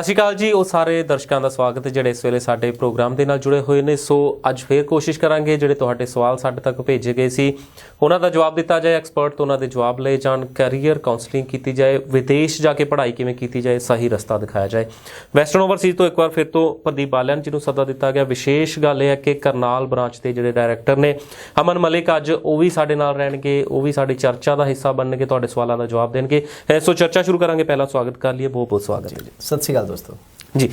सत श्री अकाल जी। वो सारे दर्शकों का स्वागत है ਜਿਹੜੇ इस वेले साडे प्रोग्राम के नाल जुड़े हुए हैं। सो अज फिर कोशिश करांगे ਜਿਹੜੇ ਤੁਹਾਡੇ सवाल साडे तक भेजे गए सी उन्हां दा जवाब दिता जाए, एक्सपर्ट तो उन्हां दे जवाब लए जाण, कैरीयर काउंसलिंग की जाए, विदेश जाके पढ़ाई किवें की जाए, सही रस्ता दिखाया जाए। वैस्टर्न ओवरसीज तो एक बार फिर तो प्रदीप बालियान जी नूं सदा दिता गया। विशेष गल यह है कि करनाल ब्रांच के ਜਿਹੜੇ डायरैक्टर ने अमन मलिक अज वो भी साडे नाल रहणगे, वो भी साडी चर्चा का हिस्सा बनणगे, तुहाडे सवालों का जवाब देणगे। सो चर्चा शुरू करांगे। पहला स्वागत कर लिए, बहुत बहुत स्वागत है जी। सत श्री अकाल दोस्तों जी।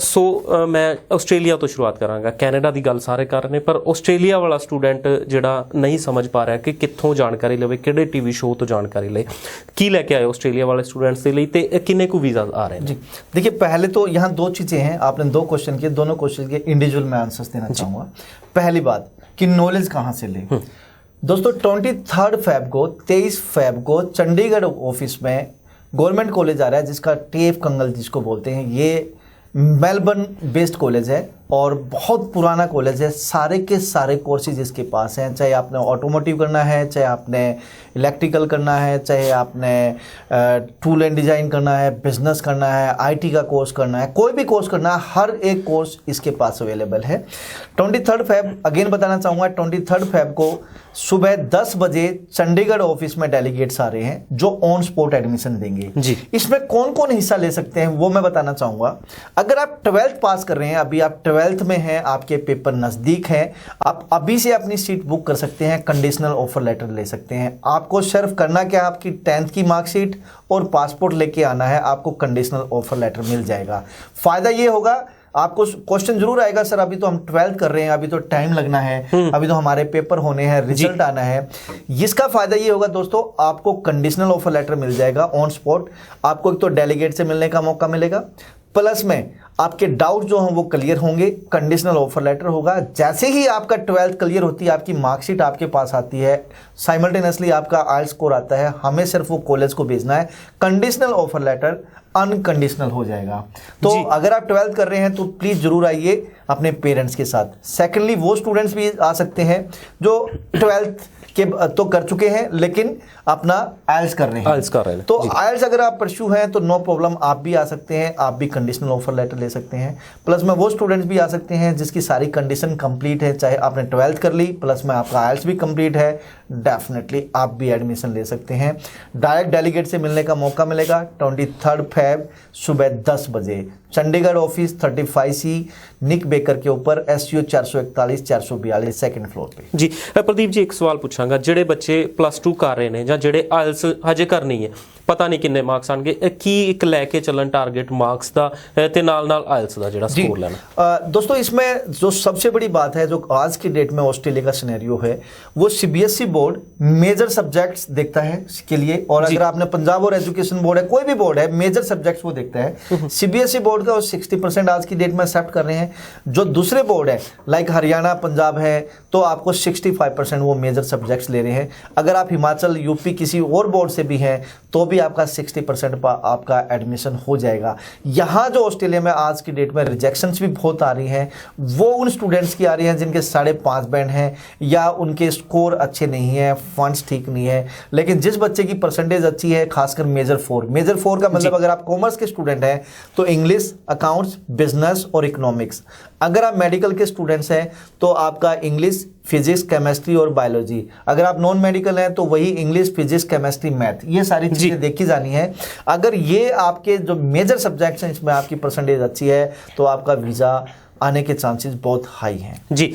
सो मैं आस्ट्रेलिया तो शुरुआत करांगा। कैनेडा की गल सारे कर रहे, पर आस्ट्रेलिया वाला स्टूडेंट जिहड़ा नहीं समझ पा रहा कि कित्थों जानकारी लवे, किहड़े टीवी शो तो जानकारी ले, की लैके आए आस्ट्रेलिया वाले स्टूडेंट्स के लिए, ते किन्ने को वीज़ा आ रहे हैं जी? देखिए, पहले तो यहाँ दो चीज़ें हैं। आपने दो क्वेश्चन किए, दोनों क्वेश्चन के इंडिविजुअल मैं आंसर्स देना चाहूँगा। पहली बात कि नॉलेज कहाँ से ले। दोस्तों 23 फ़रवरी को 23 फ़रवरी को चंडीगढ़ ऑफिस में गवर्नमेंट कॉलेज आ रहा है जिसका TF कंगल जिसको बोलते हैं। ये मेलबर्न बेस्ड कॉलेज है और बहुत पुराना कॉलेज है। सारे के सारे कोर्सेज इसके पास हैं, चाहे आपने ऑटोमोटिव करना है, चाहे आपने इलेक्ट्रिकल करना है, चाहे आपने टूल एंड डिज़ाइन करना है, बिजनेस करना है, IT का कोर्स करना है, कोई भी कोर्स करना है, हर एक कोर्स इसके पास अवेलेबल है। 23 फ़रवरी अगेन बताना चाहूँगा, 23 फ़रवरी को सुबह 10 बजे चंडीगढ़ ऑफिस में डेलीगेट्स आ रहे हैं जो ऑन स्पॉट एडमिशन देंगे जी। इसमें कौन कौन हिस्सा ले सकते हैं वो मैं बताना चाहूँगा। अगर आप 12th पास कर रहे हैं, अभी आप 12th में हैं, आपके पेपर नज़दीक हैं, आप अभी से अपनी सीट बुक कर सकते हैं, कंडीशनल ऑफर लेटर ले सकते हैं। आपको सिर्फ करना क्या, आपकी 10th की मार्कशीट और पासपोर्ट लेके आना है, आपको कंडीशनल ऑफर लेटर मिल जाएगा। फ़ायदा ये होगा, आपको क्वेश्चन जरूर आएगा, सर अभी तो हम 12th कर रहे हैं, अभी तो टाइम लगना है, अभी तो हमारे पेपर होने हैं, रिजल्ट आना है। इसका फायदा ये होगा दोस्तों, आपको कंडीशनल ऑफर लेटर मिल जाएगा ऑन स्पॉट। आपको एक तो डेलीगेट से मिलने का मौका मिलेगा, प्लस में आपके डाउट जो हैं वो क्लियर होंगे, कंडीशनल ऑफर लेटर होगा। जैसे ही आपका 12th क्लियर होती है, आपकी मार्कशीट आपके पास आती है, साइमल्टेनियसली आपका IELTS स्कोर आता है, हमें सिर्फ वो कॉलेज को भेजना है, कंडीशनल ऑफर लेटर अनकंडीशनल हो जाएगा। तो अगर आप 12th कर रहे हैं तो प्लीज़ जरूर आइए अपने पेरेंट्स के साथ। सेकेंडली वो स्टूडेंट्स भी आ सकते हैं जो 12th के तो कर चुके हैं लेकिन अपना IELTS कर रहे हैं। तो IELTS अगर आप परस्यू हैं तो नो प्रॉब्लम, आप भी आ सकते हैं, आप भी कंडीशनल ऑफर लेटर ले सकते हैं। प्लस में वो स्टूडेंट्स भी आ सकते हैं जिसकी सारी कंडीशन कंप्लीट है, चाहे आपने 12th कर ली, प्लस में आपका IELTS भी कंप्लीट है, डेफिनेटली आप भी एडमिशन ले सकते हैं। डायरेक्ट डेलीगेट से मिलने का मौका मिलेगा 23 फ़रवरी सुबह 10 बजे चंडीगढ़ ऑफिस 35C निक बेकर के ऊपर SU 441 442 सेकंड फ्लोर पे। जी प्रदीप जी, एक सवाल पूछांगा, जेडे बच्चे +2 कर रहे हैं या जेडे IELTS हजे करनी है, पता नहीं किन्ने मार्क्स आएंगे, की एक लैके चलन टारगेट मार्क्स का ते नाल IELTS का जेड़ा स्कोर लेना? दोस्तों इसमें जो सबसे बड़ी बात है, जो आज की डेट में ऑस्ट्रेलिया का सिनेरियो है, वो CBSE बोर्ड मेजर सब्जेक्ट्स देखता है इसके लिए। और अगर आपने पंजाब और एजुकेशन बोर्ड है, कोई भी बोर्ड है, मेजर सब्जेक्ट्स वो देखता है। CBSE बोर्ड का 60% आज की डेट में एक्सेप्ट कर रहे हैं। जो दूसरे बोर्ड है लाइक हरियाणा, पंजाब है, तो आपको 65% वो मेजर सब्जेक्ट्स ले रहे हैं। अगर आप हिमाचल, यूपी किसी और बोर्ड से भी हैं तो भी आपका 60% आपका एडमिशन हो जाएगा। यहाँ जो ऑस्ट्रेलिया में आज की डेट में रिजेक्शंस भी बहुत आ रही हैं, वो उन स्टूडेंट्स की आ रही हैं जिनके 5.5 बैंड हैं या उनके स्कोर अच्छे नहीं हैं, फंड्स ठीक नहीं है। लेकिन जिस बच्चे की परसेंटेज अच्छी है, खासकर मेजर 4 का मतलब अगर आप कॉमर्स के स्टूडेंट हैं तो इंग्लिश, अकाउंट्स, बिजनेस और इकोनॉमिक्स। अगर आप मेडिकल के स्टूडेंट्स हैं तो आपका इंग्लिश, फिजिक्स, केमिस्ट्री और बायोलॉजी। अगर आप नॉन मेडिकल हैं तो वही इंग्लिश, फिजिक्स, केमिस्ट्री, मैथ, ये सारी चीज़ें देखी जानी है। अगर ये आपके जो मेजर सब्जेक्ट्स हैं इसमें आपकी परसेंटेज अच्छी है तो आपका वीज़ा आने के चांसेस बहुत हाई हैं जी।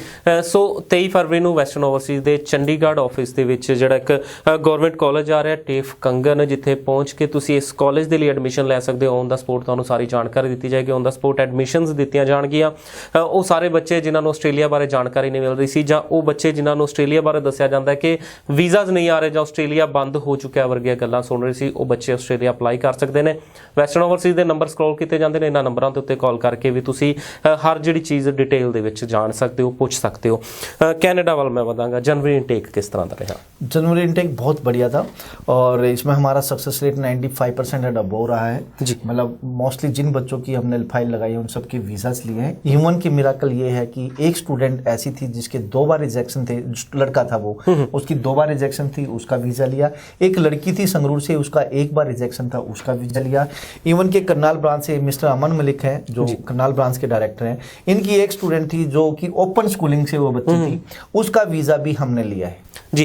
सो 23 फरवरी ਨੂੰ ਵੈਸਟਰਨ ਓਵਰਸੀਜ਼ ਦੇ ਚੰਡੀਗੜ੍ਹ ਆਫਿਸ ਦੇ ਵਿੱਚ ਜਿਹੜਾ ਇੱਕ ਗਵਰਨਮੈਂਟ ਕਾਲਜ ਆ ਰਿਹਾ TAFE ਕੰਗਨ, ਜਿੱਥੇ ਪਹੁੰਚ ਕੇ ਤੁਸੀਂ ਇਸ ਕਾਲਜ ਦੇ ਲਈ ਐਡਮਿਸ਼ਨ ਲੈ ਸਕਦੇ ਹੋ। ਔਨ ਦਾ ਸਪੋਰਟ ਤੁਹਾਨੂੰ ਸਾਰੀ ਜਾਣਕਾਰੀ ਦਿੱਤੀ ਜਾਏਗੀ, ਔਨ ਦਾ ਸਪੋਰਟ ਐਡਮਿਸ਼ਨਸ ਦਿੱਤੀਆਂ ਜਾਣਗੀਆਂ। ਉਹ ਸਾਰੇ ਬੱਚੇ ਜਿਨ੍ਹਾਂ ਨੂੰ ਆਸਟ੍ਰੇਲੀਆ ਬਾਰੇ ਜਾਣਕਾਰੀ ਨਹੀਂ ਮਿਲ ਰਹੀ ਸੀ, ਜਾਂ ਉਹ ਬੱਚੇ ਜਿਨ੍ਹਾਂ ਨੂੰ ਆਸਟ੍ਰੇਲੀਆ ਬਾਰੇ ਦੱਸਿਆ ਜਾਂਦਾ ਹੈ ਕਿ ਵੀਜ਼ਾਜ਼ ਨਹੀਂ ਆ ਰਹੇ ਜਾਂ ਆਸਟ੍ਰੇਲੀਆ ਬੰਦ ਹੋ ਚੁੱਕਿਆ ਵਰਗੀਆਂ ਗੱਲਾਂ ਸੁਣ ਰਹੇ ਸੀ, ਉਹ ਬੱਚੇ ਆਸਟ੍ਰੇਲੀਆ ਅਪਲਾਈ ਕਰ ਸਕਦੇ ਨੇ। ਵੈਸਟਰਨ ਓਵਰਸੀਜ਼ ਦੇ ਨੰਬਰ ਸਕਰੋਲ ਕੀਤੇ ਜਾਂਦੇ ਨੇ, ਇਹਨਾਂ ਨੰਬਰਾਂ ਦੇ ਉੱਤੇ ਕਾਲ ਕਰਕੇ ਵੀ ਤੁਸੀਂ ਹਰ ਜਿਹੜੀ ਜਿਹੜੀ ਚੀਜ਼ ਡਿਟੇਲ ਦੇ ਵਿੱਚ ਜਾਣ ਸਕਦੇ ਹੋ, ਪੁੱਛ ਸਕਦੇ ਹੋ। ਕੈਨੇਡਾ ਵੱਲ मैं बताऊंगा, जनवरी इनटेक किस तरह का रहा? जनवरी इनटेक बहुत बढ़िया था और इसमें हमारा सक्सेस रेट 95% एंड अबव रहा है जी। मतलब मोस्टली जिन बच्चों की हमने फाइल लगाई है उन सबके वीज़ास लिए हैं। इवन की मिराकल ये है कि एक स्टूडेंट ऐसी थी जिसके 2 बार रिजेक्शन थे, लड़का था वो, उसकी 2 बार रिजेक्शन थी, उसका वीज़ा लिया। एक लड़की थी संगरूर से, उसका 1 बार रिजेक्शन था, उसका वीज़ा लिया। इवन के करनाल ब्रांच से मिस्टर अमन मलिक हैं जो करनाल ब्रांच के डायरेक्टर हैं, इनकी एक स्टूडेंट थी जो कि ओपन स्कूलिंग से वो बच्ची थी, उसका वीज़ा भी हमने लिया है जी।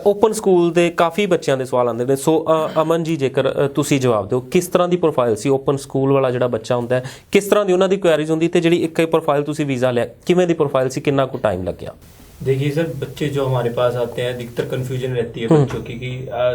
ओपन ਸਕੂਲ ਦੇ ਕਾਫੀ ਬੱਚਿਆਂ ਦੇ ਸਵਾਲ ਆਉਂਦੇ ਨੇ, ਸੋ ਅਮਨ ਜੀ ਜੇਕਰ ਤੁਸੀਂ ਜਵਾਬ ਦਿਓ, ਕਿਸ ਤਰ੍ਹਾਂ ਦੀ ਪ੍ਰੋਫਾਈਲ ਸੀ ਓਪਨ ਸਕੂਲ ਵਾਲਾ ਜਿਹੜਾ ਬੱਚਾ ਹੁੰਦਾ ਹੈ, ਕਿਸ ਤਰ੍ਹਾਂ ਦੀ ਉਹਨਾਂ ਦੀ ਕੁਐਰੀਜ਼ ਹੁੰਦੀ ਤੇ ਜਿਹੜੀ ਇੱਕ ਪ੍ਰੋਫਾਈਲ ਤੁਸੀਂ ਵੀਜ਼ਾ ਲਿਆ ਕਿਵੇਂ ਦੀ ਪ੍ਰੋਫਾਈਲ ਸੀ, ਕਿੰਨਾ ਕੁ ਟਾਈਮ ਲੱਗਿਆ? देखिए सर, बच्चे जो हमारे पास आते हैं अधिकतर कन्फ्यूजन रहती है बच्चों की कि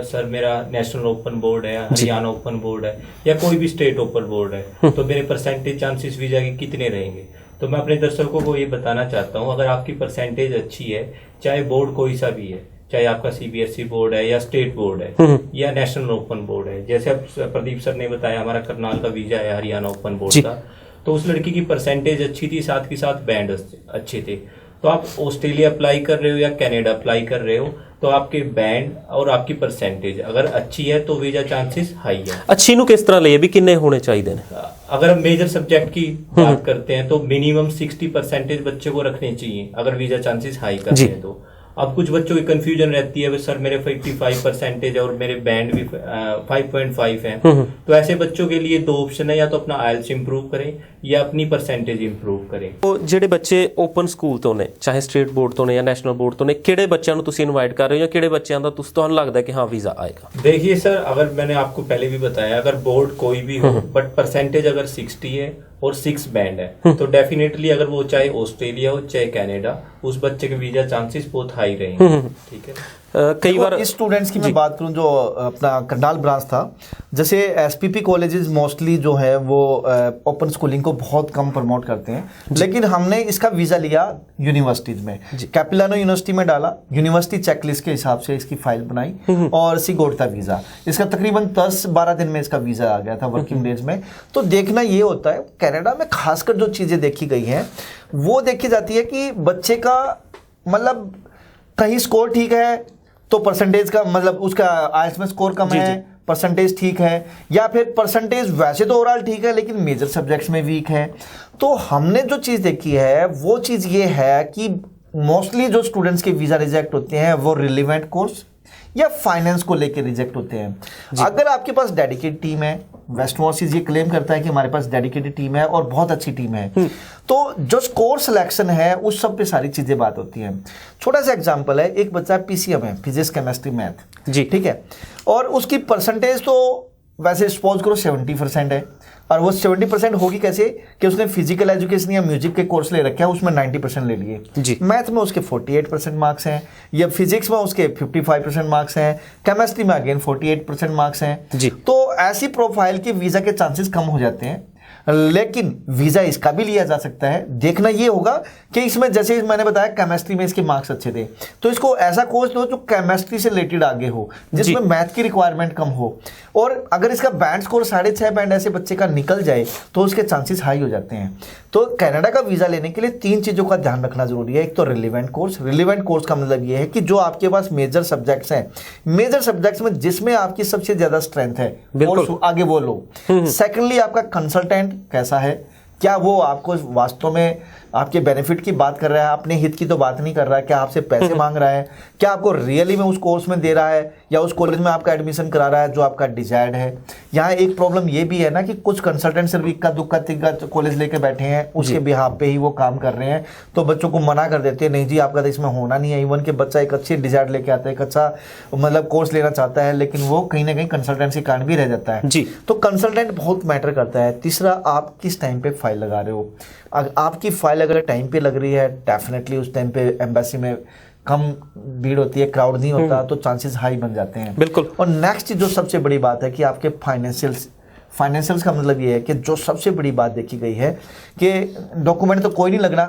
सर मेरा नेशनल ओपन बोर्ड है, हरियाणा ओपन बोर्ड है या कोई भी स्टेट ओपन बोर्ड है, तो मेरे परसेंटेज चांसेस वीजा के कितने रहेंगे। तो मैं अपने दर्शकों को ये बताना चाहता हूँ, अगर आपकी परसेंटेज अच्छी है, चाहे बोर्ड कोई सा भी है, चाहे आपका CBSE बोर्ड है या स्टेट बोर्ड है या नेशनल ओपन बोर्ड है, जैसे अब प्रदीप सर ने बताया हमारा करनाल का वीजा है हरियाणा ओपन बोर्ड का, तो उस लड़की की परसेंटेज अच्छी थी, साथ के साथ बैंड अच्छे थे। तो आप ऑस्ट्रेलिया अप्लाई कर रहे हो या कनाडा अप्लाई कर रहे हो, तो आपके बैंड और आपकी परसेंटेज अगर अच्छी है तो वीजा चांसेस हाई है। अच्छी ਨੂੰ ਕਿਸ ਤਰ੍ਹਾਂ ਲਈਏ ਵੀ ਕਿੰਨੇ ਹੋਣੇ ਚਾਹੀਦੇ ਨੇ? अगर हम मेजर सब्जेक्ट की बात करते हैं तो मिनिमम 60% बच्चे को रखने चाहिए अगर वीजा चांसेस हाई करते हैं तो। अब कुछ बच्चों की कंफ्यूजन रहती है सर मेरे 55% है और मेरे बैंड भी 5.5 है, तो ऐसे बच्चों के लिए 2 ऑप्शन है, या तो अपना IELTS इंप्रूव करें या अपनी परसेंटेज इंप्रूव करें। ਉਹ ਜਿਹੜੇ ਬੱਚੇ ਓਪਨ ਸਕੂਲ ਤੋਂ ਨੇ, ਚਾਹੇ ਸਟੇਟ ਬੋਰਡ ਤੋਂ ਨੇ ਜਾਂ ਨੈਸ਼ਨਲ ਬੋਰਡ ਤੋਂ ਨੇ, ਕਿਹੜੇ ਬੱਚਿਆਂ ਨੂੰ ਤੁਸੀਂ ਇਨਵਾਈਟ ਕਰ ਰਹੇ ਹੋ ਜਾਂ ਕਿਹੜੇ ਬੱਚਿਆਂ ਦਾ ਤੁਹਾਨੂੰ ਲੱਗਦਾ ਕਿ ਹਾਂ ਵੀਜ਼ਾ ਆਏਗਾ? देखिए सर, अगर मैंने आपको पहले भी बताया, अगर बोर्ड कोई भी हो बट परसेंटेज अगर 60 है और 6 बैंड है तो डेफिनेटली अगर वो चाहे ऑस्ट्रेलिया हो चाहे कनाडा, उस बच्चे के वीजा चांसेस बहुत हाई रहेंगे। ठीक है। कई बार इस स्टूडेंट्स की मैं बात करूं जो अपना करनाल ब्रांच था, जैसे SPP कॉलेजेस मोस्टली जो है वो ओपन स्कूलिंग को बहुत कम प्रमोट करते हैं, लेकिन हमने इसका वीज़ा लिया यूनिवर्सिटीज़ में, कैपिलानो यूनिवर्सिटी में डाला, यूनिवर्सिटी चेकलिस्ट के हिसाब से इसकी फाइल बनाई और सिगोड़ता वीज़ा, इसका तकरीबन 10-12 दिन में इसका वीज़ा आ गया था वर्किंग डेज में। तो देखना ये होता है कनाडा में खासकर जो चीज़ें देखी गई हैं वो देखी जाती है कि बच्चे का मतलब कहीं स्कोर ठीक है तो परसेंटेज का मतलब उसका IELTS में स्कोर कम है, परसेंटेज ठीक है, या फिर परसेंटेज वैसे तो ओवरऑल ठीक है लेकिन मेजर सब्जेक्ट्स में वीक है। तो हमने जो चीज़ देखी है वो चीज़ ये है कि मोस्टली जो स्टूडेंट्स के वीज़ा रिजेक्ट होते हैं वो रिलेवेंट कोर्स या फाइनेंस को लेकर रिजेक्ट होते हैं। अगर आपके पास डेडिकेटेड टीम है, वेस्ट ओवरसीज ये क्लेम करता है कि हमारे पास डेडिकेटेड टीम है और बहुत अच्छी टीम है, तो जो स्कोर सिलेक्शन है उस सब पे सारी चीजें बात होती हैं। छोटा सा एग्जांपल है, एक बच्चा PCM है, फिजिक्स केमिस्ट्री मैथ जी, ठीक है, और उसकी परसेंटेज तो वैसे सपोज करो 70% है, और वो 70% होगी कैसे कि उसने फिजिकल एजुकेशन या म्यूजिक के कोर्स ले रखे हैं, उसमें 90% ले लिए, मैथ में उसके 48% मार्क्स हैं, या फिजिक्स में उसके 55% मार्क्स हैं, केमिस्ट्री में अगेन 48% मार्क्स हैं, तो ऐसी प्रोफाइल के वीजा के चांसेस कम हो जाते हैं। लेकिन वीजा इसका भी लिया जा सकता है। देखना ये होगा कि इसमें जैसे मैंने बताया केमिस्ट्री में इसके मार्क्स अच्छे थे, तो इसको ऐसा कोर्स दो जो केमिस्ट्री से रिलेटेड आगे हो, जिसमें मैथ की रिक्वायरमेंट कम हो, और अगर इसका बैंड स्कोर 6.5 बैंड ऐसे बच्चे का निकल जाए तो उसके चांसेस हाई हो जाते हैं। तो कनाडा का वीजा लेने के लिए 3 चीजों का ध्यान रखना जरूरी है। एक तो रिलेवेंट कोर्स, रिलेवेंट कोर्स का मतलब ये है कि जो आपके पास मेजर सब्जेक्ट्स हैं, मेजर सब्जेक्ट्स में जिसमें आपकी सबसे ज्यादा स्ट्रेंथ है आगे वो लो। सेकेंडली आपका कंसल्टेंट कैसा है, क्या वो आपको वास्तव में आपके बेनिफिट की बात कर रहा है, अपने हित की तो बात नहीं कर रहा है, क्या आपसे पैसे मांग रहा है, क्या आपको रियली में उस कोर्स में दे रहा है या उस कॉलेज में आपका एडमिशन करा रहा है जो आपका डिजायर्ड है। यहाँ एक प्रॉब्लम ये भी है ना कि कुछ कंसल्टेंट सिर्फ इक्का दुक्का तिक्का कॉलेज लेके बैठे हैं, उसके बिहाफ पे ही वो काम कर रहे हैं, तो बच्चों को मना कर देते हैं, नहीं जी आपका तो इसमें होना नहीं है। इवन के बच्चा एक अच्छी डिजायर्ड लेके आता है, एक अच्छा मतलब कोर्स लेना चाहता है, लेकिन वो कहीं ना कहीं कंसल्टेंसी कारण भी रह जाता है जी। तो कंसल्टेंट बहुत मैटर करता है। तीसरा, आप किस टाइम पे फाइल लगा रहे हो। आपकी फाइल अगर टाइम पे लग रही है, डेफिनेटली उस टाइम पे एम्बेसी में कम भीड़ होती है, क्राउड नहीं होता, तो चांसेस हाई बन जाते हैं। बिल्कुल। और नेक्स्ट जो सबसे बड़ी बात है कि आपके फाइनेंशियल्स का मतलब ये है कि जो सबसे बड़ी बात देखी गई है कि डॉक्यूमेंट तो कोई नहीं लगना,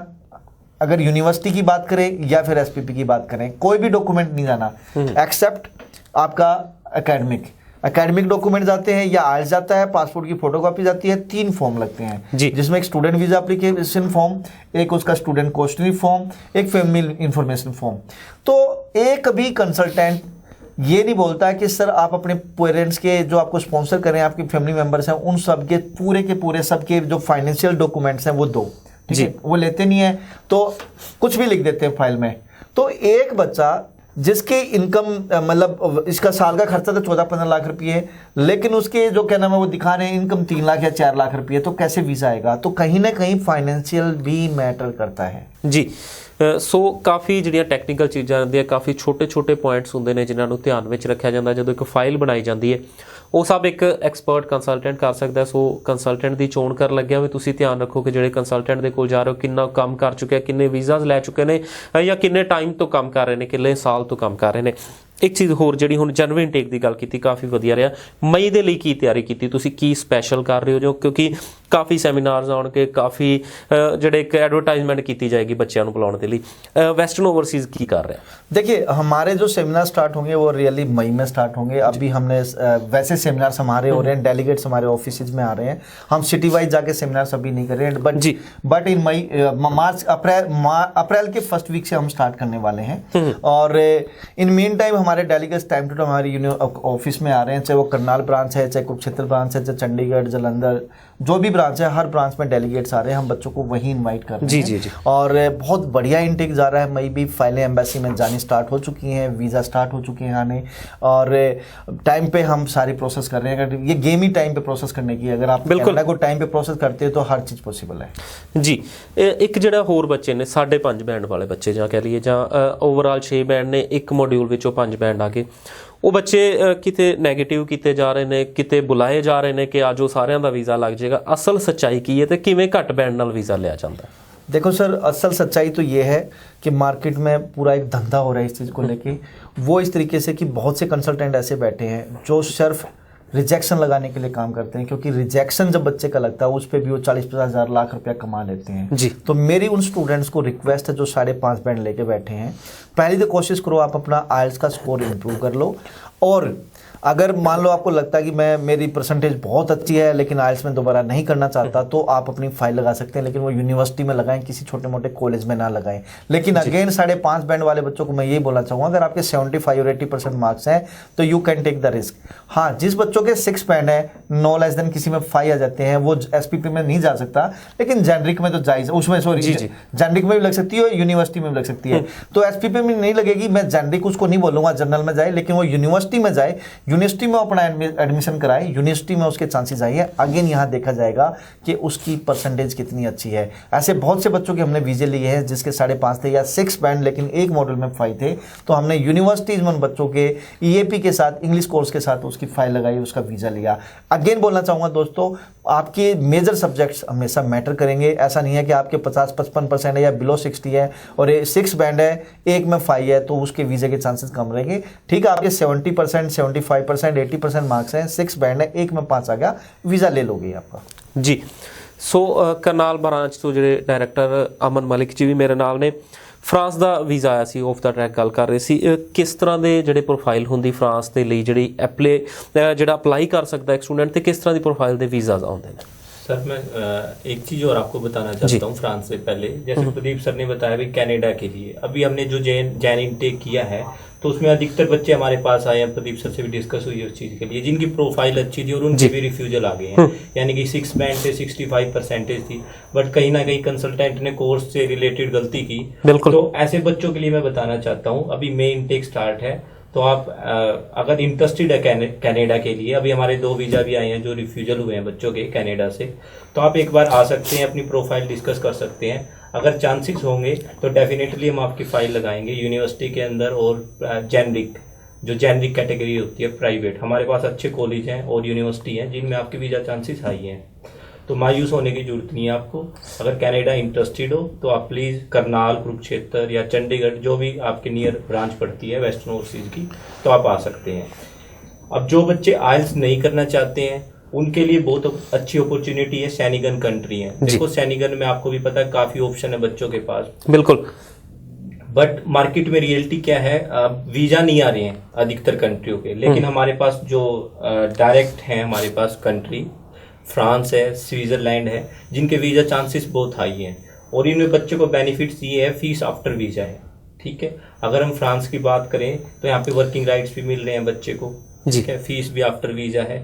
अगर यूनिवर्सिटी की बात करें या फिर SPP की बात करें, कोई भी डॉक्यूमेंट नहीं जाना एक्सेप्ट आपका एकेडमिक। एकेडमिक डॉक्यूमेंट जाते हैं या आइल्स जाता है, पासपोर्ट की फोटोकॉपी जाती है, 3 फॉर्म लगते हैं जी। जिसमें एक स्टूडेंट वीजा एप्लीकेशन फॉर्म, एक उसका स्टूडेंट क्वेश्चनरी फॉर्म, एक फैमिली इंफॉर्मेशन फॉर्म। तो एक भी कंसल्टेंट ये नहीं बोलता है कि सर आप अपने पेरेंट्स के जो आपको स्पॉन्सर करें, आपके फैमिली मेंबर्स हैं, उन सब के पूरे सबके जो फाइनेंशियल डॉक्यूमेंट्स हैं वो दो, ठीक है, वो लेते नहीं है तो कुछ भी लिख देते हैं फाइल में। तो एक बच्चा जिसके इनकम मतलब इसका साल का खर्चा तो 14-15 लाख रुपये, लेकिन उसके जो क्या नाम है वो दिखा रहे हैं इनकम 3 लाख या 4 लाख रुपये, तो कैसे वीज़ा आएगा? तो कहीं ना कहीं फाइनेंशियल भी मैटर करता है ਜੀ। ਸੋ ਕਾਫੀ ਜਿਹੜੀਆਂ ਟੈਕਨੀਕਲ ਚੀਜ਼ਾਂ ਹੁੰਦੀਆਂ, ਕਾਫੀ ਛੋਟੇ ਪੁਆਇੰਟਸ ਹੁੰਦੇ ਨੇ ਜਿਨ੍ਹਾਂ ਨੂੰ ਧਿਆਨ ਵਿੱਚ ਰੱਖਿਆ ਜਾਂਦਾ ਜਦੋਂ ਇੱਕ ਫਾਈਲ ਬਣਾਈ ਜਾਂਦੀ ਹੈ। ਉਹ ਸਭ ਇੱਕ ਐਕਸਪਰਟ ਕੰਸਲਟੈਂਟ ਕਰ ਸਕਦਾ। ਸੋ ਕੰਸਲਟੈਂਟ ਦੀ ਚੋਣ ਕਰਨ ਲੱਗਿਆ ਵੀ ਤੁਸੀਂ ਧਿਆਨ ਰੱਖੋ ਕਿ ਜਿਹੜੇ ਕੰਸਲਟੈਂਟ ਦੇ ਕੋਲ ਜਾ ਰਹੇ ਹੋ ਕਿੰਨਾ ਕੰਮ ਕਰ ਚੁੱਕਿਆ, ਕਿੰਨੇ ਵੀਜ਼ਾਸ ਲੈ ਚੁੱਕੇ ਨੇ ਜਾਂ ਕਿੰਨੇ ਟਾਈਮ ਤੋਂ ਕੰਮ ਕਰ ਰਹੇ ਨੇ, ਕਿੰਨੇ ਸਾਲ ਤੋਂ ਕੰਮ ਕਰ ਰਹੇ ਨੇ। ਇੱਕ ਚੀਜ਼ ਹੋਰ ਜਿਹੜੀ ਹੁਣ ਜਨਵਰੀ ਇਨਟੇਕ ਦੀ ਗੱਲ ਕੀਤੀ, ਕਾਫੀ ਵਧੀਆ ਰਿਹਾ। ਮਈ ਦੇ ਲਈ ਕੀ ਤਿਆਰੀ ਕੀਤੀ ਤੁਸੀਂ, ਕੀ ਸਪੈਸ਼ਲ ਕਰ ਰਹੇ ਹੋ ਜੋ ਕਿਉਂਕਿ ਕਾਫੀ ਸੈਮੀਨਾਰਸ ਆਉਣਗੇ, ਕਾਫੀ ਜਿਹੜੇ ਇੱਕ ਐਡਵਰटाइजमेंट की जाएगी बच्चों को बुलाने के लिए, वेस्टर्न ओवरसीज की कर रहे हैं? देखिए हमारे जो सेमिनार स्टार्ट होंगे वो रियली मई में स्टार्ट होंगे। अभी हमने वैसे सेमिनार्स हमारे हो रहे हैं, डेलीगेट्स हमारे ऑफिस में आ रहे हैं, हम सिटी वाइज जाके सेमिनार्स अभी नहीं कर रहे हैं, बट इन मई मार्च अप्रैल के फर्स्ट वीक से हम स्टार्ट करने वाले हैं। और इन मीन टाइम हमारे डेलीगेट्स टाइम टू टाइम हमारे ऑफिस में आ रहे हैं, चाहे वो करनाल ब्रांच है, चाहे कुरुक्षेत्र ब्रांच है, चाहे चंडीगढ़, जालंधर, जो भी ब्रांच है, हर ब्रांच में डेलीगेट्स आ रहे हैं, हम बच्चों को वहीं इनवाइट कर रहे हैं। जी। और बहुत बढ़िया इनटेक जा रहा है। मई भी फाइलें एम्बेसी में जानी स्टार्ट हो चुकी हैं, वीज़ा स्टार्ट हो चुके हैं आने, और टाइम पे हम सारी प्रोसेस कर रहे हैं। अगर ये गेम ही टाइम पे प्रोसेस करने की, अगर आप कनाडा को टाइम पे प्रोसेस करते हैं तो हर चीज़ पॉसिबल है जी। एक ਜਿਹੜਾ ਹੋਰ ਬੱਚੇ ਨੇ 5.5 ਬੈਂਡ ਵਾਲੇ ਬੱਚੇ ਜਾਂ ਕਹਿ ਲਈਏ ਜਾਂ ਓਵਰਆਲ 6 ਬੈਂਡ ਨੇ, ਇੱਕ ਮੋਡਿਊਲ ਵਿੱਚੋਂ 5 ਬੈਂਡ ਆ ਗਏ, ਉਹ ਬੱਚੇ ਕਿਤੇ ਨੈਗੇਟਿਵ ਕੀਤੇ ਜਾ ਰਹੇ ਨੇ, ਕਿਤੇ ਬੁਲਾਏ ਜਾ ਰਹੇ ਨੇ ਕਿ ਆਜੋ ਸਾਰਿਆਂ ਦਾ ਵੀਜ਼ਾ ਲੱਗ ਜਾਏਗਾ। ਅਸਲ ਸੱਚਾਈ ਕੀ ਹੈ ਤੇ ਕਿਵੇਂ ਘੱਟ ਬੈਂਡ ਨਾਲ ਵੀਜ਼ਾ ਲਿਆ ਜਾਂਦਾ? देखो सर, असल सच्चाई तो ये है कि मार्केट में पूरा एक धंधा हो रहा है इस चीज़ को लेके। वो इस तरीके से कि बहुत से कंसल्टेंट ऐसे बैठे हैं जो सिर्फ रिजेक्शन लगाने के लिए काम करते हैं, क्योंकि रिजेक्शन जब बच्चे का लगता है उस पर भी वो 40-50 हज़ार लाख रुपया कमा लेते हैं जी। तो मेरी उन स्टूडेंट्स को रिक्वेस्ट है जो 5.5 बैंड लेके बैठे हैं, पहले तो कोशिश करो आप अपना आइल्स का स्कोर इम्प्रूव कर लो। और अगर मान लो आपको लगता है कि मेरी परसेंटेज बहुत अच्छी है लेकिन आइल्स में दोबारा नहीं करना चाहता, तो आप अपनी फाइल लगा सकते हैं, लेकिन वो यूनिवर्सिटी में लगाएं, किसी छोटे मोटे कॉलेज में ना लगाएं। लेकिन अगेन 5.5 बैंड वाले बच्चों को मैं ये बोलना चाहूँगा, अगर आपके 75 और 80% मार्क्स हैं तो you can take the risk. हाँ, जिस बच्चों के 6 बैंड है, नो लेस देन किसी में 5 आ जाते हैं, वो SPP में नहीं जा सकता, लेकिन जेनरिक में तो जायज़, उसमें सॉरी जेनरिक में भी लग सकती है और यूनिवर्सिटी में भी लग सकती है। तो SPP में नहीं लगेगी, मैं जेनरिक उसको नहीं बोलूँगा जनरल में जाए, लेकिन वो यूनिवर्सिटी में जाए, यूनिवर्सिटी में अपना एडमिशन कराए, यूनिवर्सिटी में उसके चांसेस आई है। अगेन यहाँ देखा जाएगा कि उसकी परसेंटेज कितनी अच्छी है। ऐसे बहुत से बच्चों के हमने वीजे लिए हैं जिसके 5.5 थे या 6 बैंड, लेकिन एक मॉडल में 5 थे, तो हमने यूनिवर्सिटीज में उन बच्चों के EAP के साथ, इंग्लिश कोर्स के साथ उसकी फाइल लगाई, उसका वीज़ा लिया। अगेन बोलना चाहूँगा दोस्तों, आपके मेजर सब्जेक्ट्स हमेशा मैटर करेंगे। ऐसा नहीं है कि आपके 50-55% है या बिलो 60 है और 6 बैंड है, एक में 5 है, तो उसके वीज़े के चांसेस कम रहेंगे। ठीक है, आपके 70%, 75%, 80% मार्क्स हैं, 6 बैंड है, एक में 5 आ गया, वीज़ा ले लोगे आपका जी। सो करनाल ब्रांच ਤੋਂ ਜਿਹੜੇ ਡਾਇਰੈਕਟਰ ਅਮਨ ਮਲਿਕ ਜੀ ਵੀ ਮੇਰੇ ਨਾਲ ਨੇ। ਫਰਾਂਸ ਦਾ ਵੀਜ਼ਾ ਆਇਆ ਸੀ, ਆਫ ਦਾ ਟਰੈਕ ਗੱਲ ਕਰ ਰਹੇ ਸੀ, ਕਿਸ ਤਰ੍ਹਾਂ ਦੇ ਜਿਹੜੇ ਪ੍ਰੋਫਾਈਲ ਹੁੰਦੀ ਫਰਾਂਸ ਦੇ ਲਈ ਜਿਹੜੀ ਜਿਹੜਾ ਅਪਲਾਈ ਕਰ ਸਕਦਾ ਇੱਕ ਸਟੂਡੈਂਟ, ਤੇ ਕਿਸ ਤਰ੍ਹਾਂ ਦੀ ਪ੍ਰੋਫਾਈਲ ਦੇ ਵੀਜ਼ਾਸ ਆਉਂਦੇ ਨੇ? सर मैं एक चीज़ और आपको बताना चाहता हूँ फ्रांस से पहले। जैसे प्रदीप सर ने बताया भी कनाडा के लिए अभी हमने जो जैन इनटेक किया है, तो उसमें अधिकतर बच्चे हमारे पास आए हैं, प्रदीप सर से भी डिस्कस हुई है उस चीज़ के लिए, जिनकी प्रोफाइल अच्छी थी और उनके भी रिफ्यूजल आ गए हैं। यानी कि 6 बैंड से 65% थी, बट कहीं ना कहीं कंसल्टेंट ने कोर्स से रिलेटेड गलती की। तो ऐसे बच्चों के लिए मैं बताना चाहता हूँ, अभी मई इनटेक स्टार्ट है, तो आप अगर इंटरेस्टेड है कनाडा के लिए, अभी हमारे 2 वीज़ा भी आए हैं जो रिफ्यूजल हुए हैं बच्चों के कनाडा से, तो आप एक बार आ सकते हैं, अपनी प्रोफाइल डिस्कस कर सकते हैं। अगर चांसेस होंगे तो डेफिनेटली हम आपकी फाइल लगाएंगे यूनिवर्सिटी के अंदर। और जेनरिक, जो जेनरिक कैटेगरी होती है प्राइवेट, हमारे पास अच्छे कॉलेज हैं और यूनिवर्सिटी हैं जिनमें आपके वीज़ा चांसेस हाई हैं, तो मायूस होने की जरूरत नहीं है आपको। अगर कनाडा इंटरेस्टेड हो तो आप प्लीज़ करनाल, कुरुक्षेत्र या चंडीगढ़, जो भी आपके नियर ब्रांच पड़ती है वेस्टर्न ओवरसीज की, तो आप आ सकते हैं। अब जो बच्चे आइल्स नहीं करना चाहते हैं उनके लिए बहुत अच्छी अपॉर्चुनिटी है, सैनिगन कंट्री है। देखो सैनिगन में आपको भी पता है काफ़ी ऑप्शन है बच्चों के पास। बिल्कुल बट मार्केट में रियलिटी क्या है, वीजा नहीं आ रहे हैं अधिकतर कंट्रियों के, लेकिन हमारे पास जो डायरेक्ट हैं हमारे पास कंट्री, फ्रांस है, स्विट्जरलैंड है, जिनके वीजा चांसेस बहुत हाई हैं, और इनमें बच्चे को बेनिफिट्स ये है, फीस आफ्टर वीजा है। ठीक है, अगर हम फ्रांस की बात करें तो यहाँ पे वर्किंग राइट्स भी मिल रहे हैं बच्चे को, ठीक है, फीस भी आफ्टर वीजा है,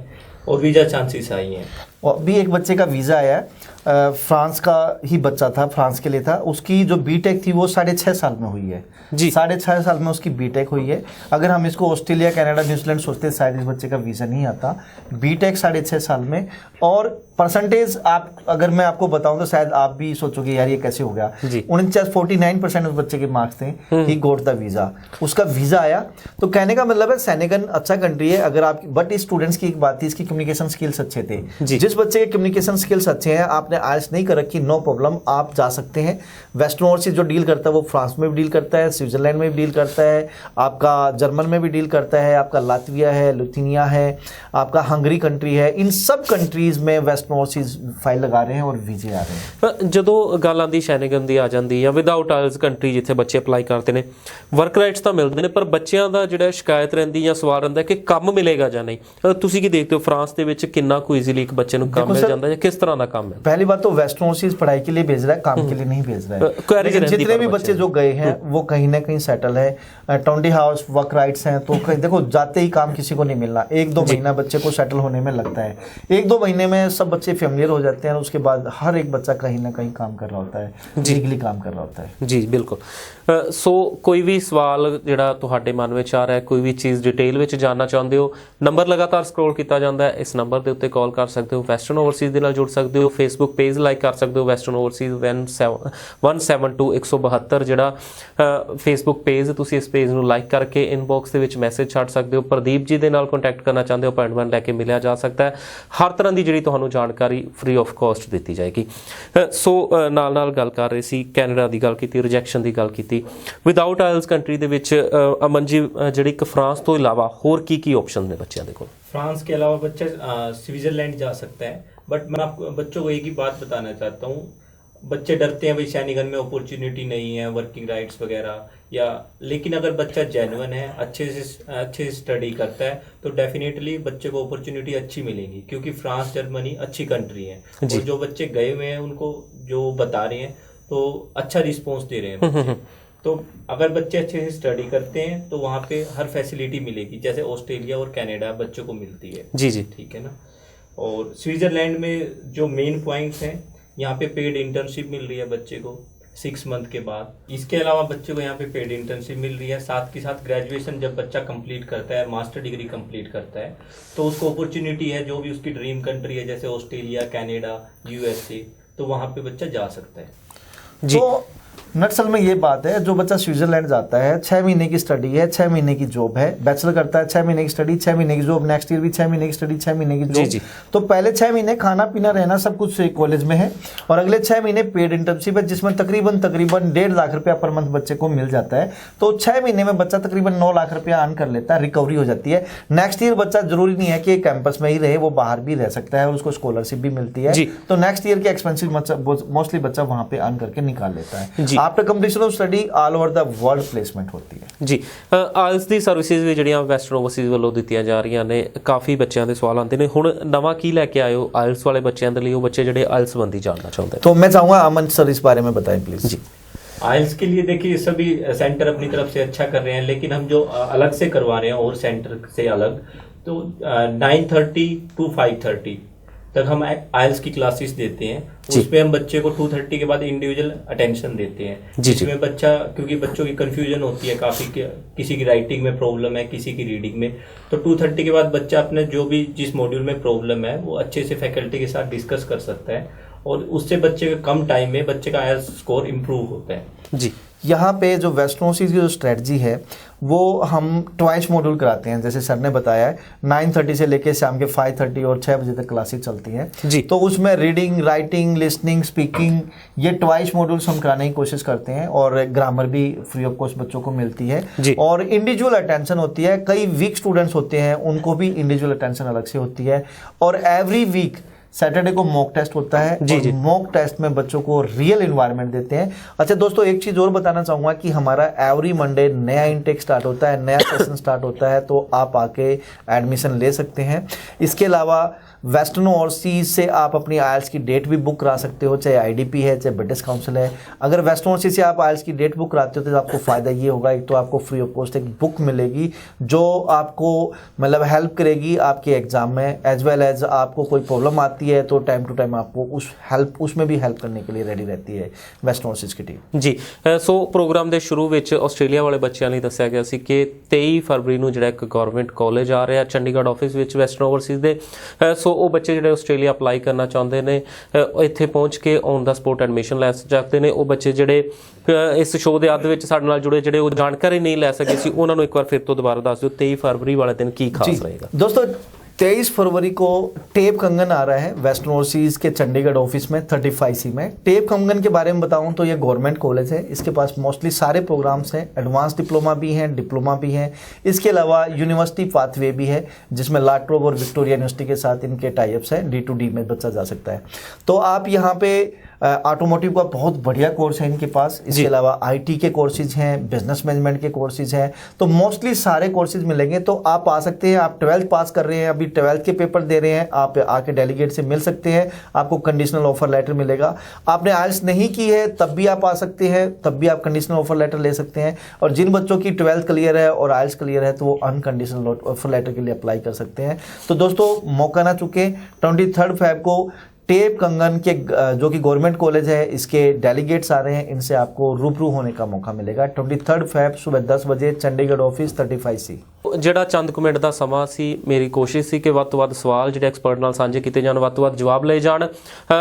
और वीजा चांसेस हाई हैं। और भी एक बच्चे का वीज़ा आया फ्रांस का ही बच्चा था, फ्रांस के लिए था, उसकी जो बीटेक थी वो 6.5 साल में हुई है जी। 6.5 साल में उसकी बीटेक हुई है। अगर हम इसको ऑस्ट्रेलिया, कनाडा, न्यूजीलैंड सोचते हैं शायद इस बच्चे का वीज़ा नहीं आता, बीटेक 6.5 साल में। और परसेंटेज आप अगर मैं आपको बताऊं तो शायद आप भी सोचोगे यार ये कैसे हो गया, 49% उस बच्चे के मार्क्स थे, ही गोट द वीज़ा, उसका वीज़ा आया। तो कहने का मतलब है सेनेगल अच्छा कंट्री है अगर आप, बट इस स्टूडेंट्स की एक बात थी, इसकी कम्युनिकेशन स्किल्स अच्छे थे। जिस बच्चे के कम्युनिकेशन स्किल्स अच्छे हैं, आपने आइल्स नहीं कर रखी, नो प्रॉब्लम, आप जा सकते हैं। वेस्टर्न ओवरसीज जो डील करता है वो फ्रांस में भी डील करता है, स्विट्जरलैंड में भी डील करता है, आपका जर्मन में भी डील करता है, आपका लातविया है, लिथुआनिया है, आपका हंगरी कंट्री है, इन सब कंट्रीज में वेस्टर्न ओवरसीज फाइल लगा ਰਹੇ हैं और ਵੀਜ਼ੇ ਆ ਰਹੇ ਹਨ। ਜਦੋਂ ਗੱਲ ਆਉਂਦੀ ਸ਼ੈਨਗਨ ਦੀ ਆ ਜਾਂਦੀ ਜਾਂ ਵਿਦਆਊਟ ਆਇਲਸ ਕੰਟਰੀ ਜਿੱਥੇ ਬੱਚੇ ਅਪਲਾਈ ਕਰਦੇ ਨੇ, ਵਰਕ ਰਾਈਟਸ ਤਾਂ ਮਿਲਦੇ ਨੇ, ਪਰ ਬੱਚਿਆਂ ਦਾ ਜਿਹੜਾ ਸ਼ਿਕਾਇਤ ਰਹਿੰਦੀ ਜਾਂ ਸਵਾਲ ਰਹਿੰਦਾ ਕਿ ਕੰਮ ਮਿਲੇਗਾ ਜਾਂ ਨਹੀਂ। ਤੁਸੀਂ ਕੀ ਦੇਖਦੇ ਹੋ ਫਰਾਂਸ ਦੇ ਵਿੱਚ ਕਿੰਨਾ ਕੁ ਈਜ਼ੀਲੀ ਇੱਕ ਬੱਚੇ ਨੂੰ ਕੰਮ ਮਿਲ ਜਾਂਦਾ ਜਾਂ किस तरह का काम है? पहली बात तो वेस्टर्न ओवरसीज पढ़ाई के लिए भेज रहा है, काम के लिए नहीं भेज रहा है। लेकिन जितने भी बच्चे जो गए हैं वो कहीं ना कहीं सेटल है, 20 हाउस वर्क राइट्स हैं, तो देखो जाते ही काम किसी को नहीं मिलना, 1-2 महीना बच्चे को सेटल होने में लगता है, 1-2 महीने में सब बच्चे फेमिलियर हो जाते हैं, उसके बाद हर एक बच्चा कहीं ना कहीं काम कर रहा होता है, लीगली काम कर रहा होता है। जी बिल्कुल। सो कोई भी सवाल ਜਿਹੜਾ ਤੁਹਾਡੇ ਮਨ ਵਿੱਚ ਆ ਰਿਹਾ, ਕੋਈ ਵੀ ਚੀਜ਼ ਡਿਟੇਲ ਵਿੱਚ ਜਾਣਨਾ ਚਾਹੁੰਦੇ ਹੋ, ਨੰਬਰ ਲਗਾਤਾਰ ਸਕਰੋਲ ਕੀਤਾ ਜਾਂਦਾ ਹੈ, ਇਸ ਨੰਬਰ ਦੇ ਉੱਤੇ ਕਾਲ ਕਰ ਸਕਦੇ ਹੋ, ਵੈਸਟਰਨ ਓਵਰਸੀਜ਼ ਦੇ ਨਾਲ ਜੁੜ ਸਕਦੇ ਹੋ, ਫੇਸਬੁੱਕ ਪੇਜ ਲਾਈਕ ਕਰ ਸਕਦੇ ਹੋ ਵੈਸਟਰਨ ਓਵਰਸੀਜ਼ 172 ਜਿਹੜਾ ਫੇਸਬੁੱਕ ਪੇਜ, ਤੁਸੀਂ ਇਸ ਪੇਜ ਨੂੰ ਲਾਈਕ ਕਰਕੇ ਇਨਬਾਕਸ ਦੇ ਵਿੱਚ ਮੈਸੇਜ ਛੱਡ ਸਕਦੇ ਹੋ। ਪ੍ਰਦੀਪ ਜੀ ਦੇ ਨਾਲ ਕੰਟੈਕਟ ਕਰਨਾ ਚਾਹੁੰਦੇ ਹੋ, ਅਪਾਇੰਟਮੈਂਟ ਲੈ ਕੇ ਮਿਲਿਆ ਜਾ ਸਕਦਾ ਹੈ। ਹਰ ਤਰ੍ਹਾਂ ਦੀ ਜਿਹੜੀ ਤੁਹਾਨੂੰ ਜਾਣਕਾਰੀ ਫ੍ਰੀ ਆਫ ਕਾਸਟ ਦਿੱਤੀ ਜਾਏਗੀ। ਸੋ ਨਾਲ ਗੱਲ ਕਰ ਰਹੇ ਸੀ, ਕੈਨੇਡਾ ਦੀ ਗੱਲ ਕੀਤੀ, ਰਿਜੈਕਸ਼ਨ ਦੀ ਗੱਲ ਕੀਤੀ, ਵਿਦਆਊਟ ਆਇਲਸ ਕੰਟਰੀ ਦੇ ਵਿੱਚ ਅਮਨ ਜੀ ਜਿਹੜੀ ਇੱਕ ਫਰਾਂਸ ਤੋਂ ਇਲਾਵਾ ਹੋਰ ਕੀ ਆਪਸ਼ਨ ਨੇ ਬੱਚਿਆਂ ਦੇ ਕੋਲ? फ्रांस के अलावा बच्चा स्विट्जरलैंड जा सकता है, बट मैं आपको बच्चों को एक ही बात बताना चाहता हूँ, बच्चे डरते हैं भाई सैनिगन में अपॉर्चुनिटी नहीं है, वर्किंग राइट्स वगैरह, या लेकिन अगर बच्चा जेन्युइन है, अच्छे से स्टडी करता है, तो डेफिनेटली बच्चे को अपॉर्चुनिटी अच्छी मिलेगी, क्योंकि फ्रांस जर्मनी अच्छी कंट्री है, और जो बच्चे गए हुए हैं उनको जो बता रहे हैं तो अच्छा रिस्पॉन्स दे रहे हैं बच्चे। तो अगर बच्चे अच्छे से स्टडी करते हैं तो वहाँ पे हर फैसिलिटी मिलेगी, जैसे ऑस्ट्रेलिया और कनाडा बच्चों को मिलती है। जी ठीक है ना। और स्विट्जरलैंड में जो मेन पॉइंट्स हैं, यहाँ पे पेड इंटर्नशिप मिल रही है बच्चे को 6 मंथ के बाद। इसके अलावा बच्चे को यहाँ पे पेड इंटर्नशिप मिल रही है, साथ के साथ ग्रेजुएशन जब बच्चा कंप्लीट करता है, मास्टर डिग्री कंप्लीट करता है, तो उसको अपॉर्चुनिटी है जो भी उसकी ड्रीम कंट्री है, जैसे ऑस्ट्रेलिया, कनाडा, USA, तो वहाँ पे बच्चा जा सकता है। जी। तो नक्सल में ये बात है, जो बच्चा स्विट्जरलैंड जाता है, 6 महीने की स्टडी है, 6 महीने की जॉब है, बैचलर करता है, 6 महीने की स्टडी, 6 महीने की जॉब, नेक्स्ट ईयर भी 6 महीने की स्टडी, 6 महीने की जॉब। तो पहले 6 महीने खाना पीना रहना सब कुछ कॉलेज में है, और अगले 6 महीने पेड इंटर्नशिप है, जिसमें तकरीबन 1.5 लाख रुपया पर मंथ बच्चे को मिल जाता है। तो 6 महीने में बच्चा तकरीबन 9 लाख रुपया अर्न कर लेता है, रिकवरी हो जाती है। नेक्स्ट ईयर बच्चा जरूरी नहीं है कि कैंपस में ही रहे, वो बाहर भी रह सकता है और उसको स्कॉलरशिप भी मिलती है। तो नेक्स्ट ईयर के एक्सपेंसिव मोस्टली बच्चा वहां पे अर्न करके निकाल लेता है। After completion of study all over the world placement होती है। जी। ਆਇਲਸ ਦੀ ਸਰਵਿਸਿਜ਼ ਵੀ ਜਿਹੜੀਆਂ ਵੈਸਟਰਨ ਓਵਰਸੀਜ਼ ਵੱਲੋਂ ਦਿੱਤੀਆਂ ਜਾ ਰਹੀਆਂ ਨੇ, ਕਾਫੀ ਬੱਚਿਆਂ ਦੇ ਸਵਾਲ ਆਉਂਦੇ ਨੇ। ਹੁਣ ਨਵਾਂ ਕੀ ਲੈ ਕੇ ਆਏ ਹੋ ਆਇਲਸ ਵਾਲੇ ਬੱਚਿਆਂ ਦੇ ਲਈ, ਉਹ ਬੱਚੇ ਜਿਹੜੇ ਆਇਲਸ ਸੰਬੰਧੀ ਜਾਣਨਾ ਚਾਹੁੰਦੇ? तो मैं चाहूंगा अमन सर इस बारे में बताएं प्लीज। जी। आइल्स के लिए देखिए सभी सेंटर अपनी तरफ से अच्छा कर रहे हैं, लेकिन हम जो अलग से करवा रहे हैं और सेंटर से अलग, तो 9:30 to 5:30 तक हम आइल्स की क्लासेस देते हैं। उसमें हम बच्चे को 2:30 के बाद इंडिविजुअल अटेंशन देते हैं, जिसमें बच्चा, क्योंकि बच्चों की कंफ्यूजन होती है काफी, किसी की राइटिंग में प्रॉब्लम है, किसी की रीडिंग में, तो 2:30 के बाद बच्चा अपने जो भी जिस मॉड्यूल में प्रॉब्लम है वो अच्छे से फैकल्टी के साथ डिस्कस कर सकता है, और उससे बच्चे के कम टाइम में बच्चे का आइल्स स्कोर इम्प्रूव होता है। जी। यहाँ पे जो वेस्टर्न ओवरसीज की जो स्ट्रेटजी है वो हम ट्वाइस मॉड्यूल कराते हैं, जैसे सर ने बताया है 9:30 से लेके शाम के 5:30 और 6 बजे तक क्लासेस चलती हैं। जी। तो उसमें रीडिंग, राइटिंग, लिसनिंग, स्पीकिंग, ये ट्वाइस मॉड्यूल्स हम कराने की कोशिश करते हैं, और ग्रामर भी फ्री ऑफ कॉस्ट बच्चों को मिलती है। और इंडिविजुअल अटेंशन होती है, कई वीक स्टूडेंट्स होते हैं उनको भी इंडिविजुअल अटेंशन अलग से होती है, और एवरी वीक सैटरडे को मॉक टेस्ट होता है जी, और जी। मॉक टेस्ट में बच्चों को रियल एनवायरनमेंट देते हैं। अच्छा दोस्तों, एक चीज और बताना चाहूंगा कि हमारा एवरी मंडे नया इनटेक स्टार्ट होता है, नया सेशन स्टार्ट होता है, तो आप आके एडमिशन ले सकते हैं। इसके अलावा वेस्टर्न ओवरसीज से आप अपनी आइल्स की डेट भी बुक करा सकते हो, चाहे आईडीपी है चाहे ब्रिटिश काउंसिल है। अगर वेस्टर्न ओवरसीज से आप आइल्स की डेट बुक कराते हो तो आपको फायदा ये होगा, एक तो आपको फ्री ऑफ कॉस्ट एक बुक मिलेगी जो आपको मतलब हेल्प करेगी आपके एग्जाम में, एज वेल एज आपको कोई प्रॉब्लम आती है तो टाइम टू टाइम आपको उसमें भी हेल्प करने के लिए रेडी रहती है वेस्टर्न ओवरसीज की टीम ਜੀ। ਸੋ ਪ੍ਰੋਗਰਾਮ ਦੇ ਸ਼ੁਰੂ ਵਿੱਚ ਆਸਟ੍ਰੇਲੀਆ ਵਾਲੇ ਬੱਚਿਆਂ ਲਈ ਦੱਸਿਆ ਗਿਆ ਸੀ ਕਿ 23 ਫਰਵਰੀ ਨੂੰ ਜਿਹੜਾ ਇੱਕ ਗਵਰਨਮੈਂਟ ਕਾਲਜ ਆ ਰਿਹਾ ਚੰਡੀਗੜ੍ਹ ਆਫਿਸ ਵਿੱਚ ਵੈਸਟਰਨ ਓਵਰਸੀਜ਼ ਦੇ। ਸੋ ਉਹ ਬੱਚੇ ਜਿਹੜੇ ਆਸਟ੍ਰੇਲੀਆ ਅਪਲਾਈ ਕਰਨਾ ਚਾਹੁੰਦੇ ਨੇ ਇੱਥੇ ਪਹੁੰਚ ਕੇ ਔਨ ਦਾ ਸਪੋਟ ਐਡਮਿਸ਼ਨ ਲੈ ਸਕਦੇ ਨੇ। ਉਹ ਬੱਚੇ ਜਿਹੜੇ ਇਸ ਸ਼ੋਅ ਦੇ ਅੱਧ ਵਿੱਚ ਸਾਡੇ ਨਾਲ ਜੁੜੇ ਜਿਹੜੇ ਉਹ ਜਾਣਕਾਰੀ ਨਹੀਂ ਲੈ ਸਕੇ ਸੀ ਉਹਨਾਂ ਨੂੰ ਇੱਕ ਵਾਰ ਫਿਰ ਤੋਂ ਦੁਬਾਰਾ ਦੱਸ ਦਿਓ 23 ਫਰਵਰੀ ਵਾਲੇ ਦਿਨ ਕੀ ਖਾਸ ਰਹੇਗਾ। दोस्तों 23 फरवरी को टेप कंगन आ रहा है वेस्टर्न ओवरसीज के चंडीगढ़ ऑफिस में 35C में। टेप कंगन के बारे में बताऊं तो ये गवर्नमेंट कॉलेज है, इसके पास मोस्टली सारे प्रोग्राम्स हैं, एडवांस डिप्लोमा भी हैं, डिप्लोमा भी हैं। इसके अलावा यूनिवर्सिटी पाथवे भी है जिसमें लाट्रोब और विक्टोरिया यूनिवर्सिटी के साथ इनके टाइप्स हैं, D2D में बच्चा जा सकता है। तो आप यहाँ पे ऑटोमोटिव का बहुत बढ़िया कोर्स है इनके पास। इसके अलावा IT के कोर्सेज हैं, बिजनेस मैनेजमेंट के कोर्सेज हैं, तो मोस्टली सारे कोर्सेज मिलेंगे। तो आप आ सकते हैं, आप 12th पास कर रहे हैं, अभी 12th के पेपर दे रहे हैं, आप आके डेलीगेट से मिल सकते हैं, आपको कंडीशनल ऑफर लेटर मिलेगा। आपने आइल्स नहीं की है तब भी आप आ सकते हैं, तब भी आप कंडीशनल ऑफर लेटर ले सकते हैं। और जिन बच्चों की 12th क्लियर है और आइल्स क्लियर है तो वो अनकंडीशनल ऑफर लेटर के लिए अप्लाई कर सकते हैं। तो दोस्तों मौका ना चुके, 23 फेब को टेप कंगन के जो कि गवर्नमेंट कॉलेज है इसके डेलीगेट्स आ रहे हैं, इनसे आपको रूबरू होने का मौका मिलेगा। 23 फेब सुबह 10 बजे चंडीगढ़ ऑफिस 35C। ਜਿਹੜਾ ਚੰਦ ਕੁ ਮਿੰਟ ਦਾ ਸਮਾਂ ਸੀ, ਮੇਰੀ ਕੋਸ਼ਿਸ਼ ਸੀ ਕਿ ਵੱਧ ਤੋਂ ਵੱਧ ਸਵਾਲ ਜਿਹੜੇ ਐਕਸਪਰਟ ਨਾਲ ਸਾਂਝੇ ਕੀਤੇ ਜਾਣ, ਵੱਧ ਤੋਂ ਵੱਧ ਜਵਾਬ ਲਏ ਜਾਣ।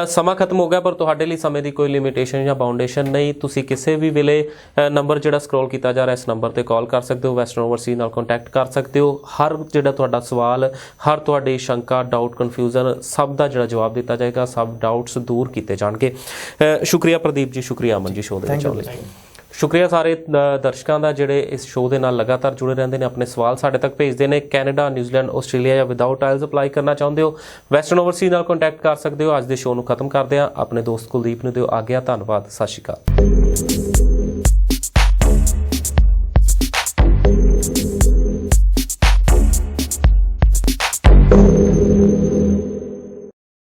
ਸਮਾਂ ਖਤਮ ਹੋ ਗਿਆ ਪਰ ਤੁਹਾਡੇ ਲਈ ਸਮੇਂ ਦੀ ਕੋਈ ਲਿਮਿਟੇਸ਼ਨ ਜਾਂ ਬਾਉਂਡੇਸ਼ਨ ਨਹੀਂ। ਤੁਸੀਂ ਕਿਸੇ ਵੀ ਵੇਲੇ ਨੰਬਰ ਜਿਹੜਾ ਸਕਰੋਲ ਕੀਤਾ ਜਾ ਰਿਹਾ ਇਸ ਨੰਬਰ ਤੇ ਕਾਲ ਕਰ ਸਕਦੇ ਹੋ, ਵੈਸਟਰਨ ਓਵਰਸੀਜ਼ ਨਾਲ ਕੰਟੈਕਟ ਕਰ ਸਕਦੇ ਹੋ। ਹਰ ਜਿਹੜਾ ਤੁਹਾਡਾ ਸਵਾਲ, ਹਰ ਤੁਹਾਡੀ ਸ਼ੰਕਾ, ਡਾਊਟ, ਕਨਫਿਊਜ਼ਨ ਸਭ ਦਾ ਜਿਹੜਾ ਜਵਾਬ ਦਿੱਤਾ ਜਾਏਗਾ, ਸਭ ਡਾਊਟਸ ਦੂਰ ਕੀਤੇ ਜਾਣਗੇ। ਸ਼ੁਕਰੀਆ ਪ੍ਰਦੀਪ ਜੀ, ਸ਼ੁਕਰੀਆ ਅਮਨ ਜੀ ਸ਼ੋਅ ਦੇ ਵਿੱਚ ਆਉਣ ਲਈ। ਸ਼ੁਕਰੀਆ ਸਾਰੇ ਦਰਸ਼ਕਾਂ ਦਾ ਜਿਹੜੇ ਇਸ ਸ਼ੋਅ ਦੇ ਨਾਲ ਲਗਾਤਾਰ ਜੁੜੇ ਰਹਿੰਦੇ ਨੇ, ਆਪਣੇ ਸਵਾਲ ਸਾਡੇ ਤੱਕ ਭੇਜਦੇ ਨੇ। ਕੈਨੇਡਾ, ਨਿਊਜ਼ੀਲੈਂਡ, ਆਸਟ੍ਰੇਲੀਆ ਜਾਂ ਵਿਦਆਊਟ ਆਇਲਸ ਅਪਲਾਈ ਕਰਨਾ ਚਾਹੁੰਦੇ ਹੋ, ਵੈਸਟਰਨ ਓਵਰਸੀਜ਼ ਨਾਲ ਕੰਟੈਕਟ ਕਰ ਸਕਦੇ ਹੋ। ਅੱਜ ਦੇ ਸ਼ੋਅ ਨੂੰ ਖਤਮ ਕਰਦੇ ਹਾਂ। ਆਪਣੇ ਦੋਸਤ ਕੁਲਦੀਪ ਨੂੰ ਦਿਓ ਆਗਿਆ। ਧੰਨਵਾਦ, ਸਤਿ ਸ਼੍ਰੀ ਅਕਾਲ।